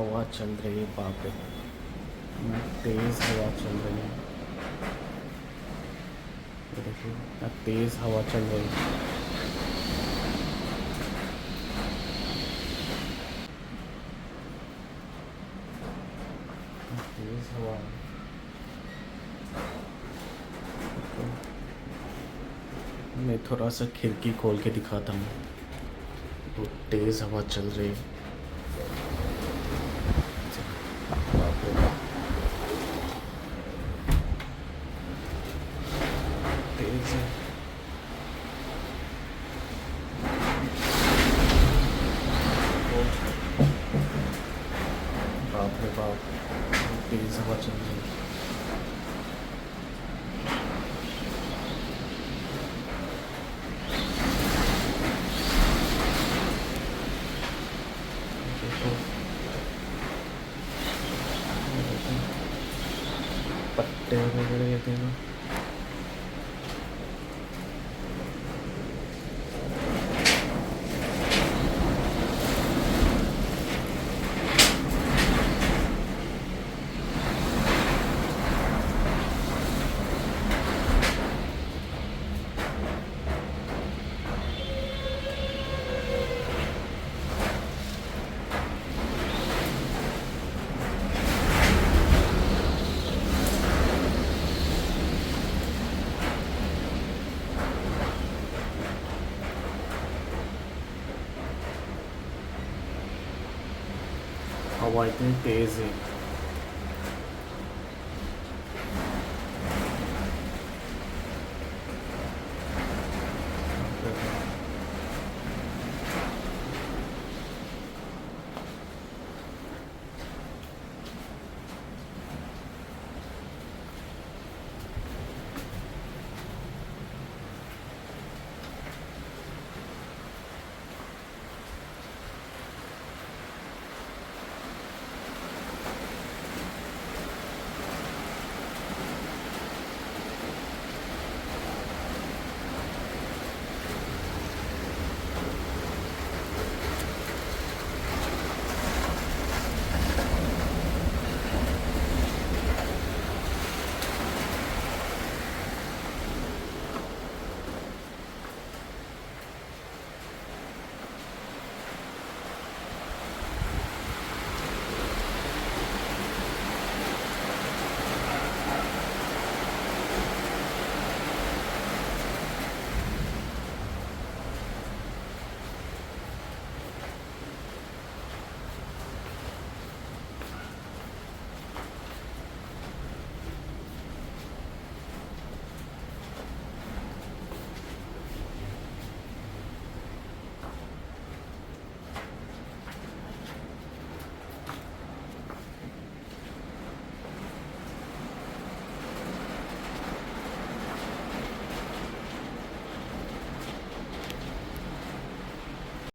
हवा चल रही है, बाप रे, मैं तेज़ हवा चल रही है। ये देखिए क्या तेज़ हवा चल रही है। तेज़ हवा है। मैं थोड़ा सा खिड़की खोल के दिखाता हूँ, तो तेज़ हवा चल रही है। बाप रे बाप, तेज़ है। बाप रे बाप, तेज़ हवा चल रही है। देखो, पत्ते वगैरह ये देखो। हवा इतनी तेज़ है।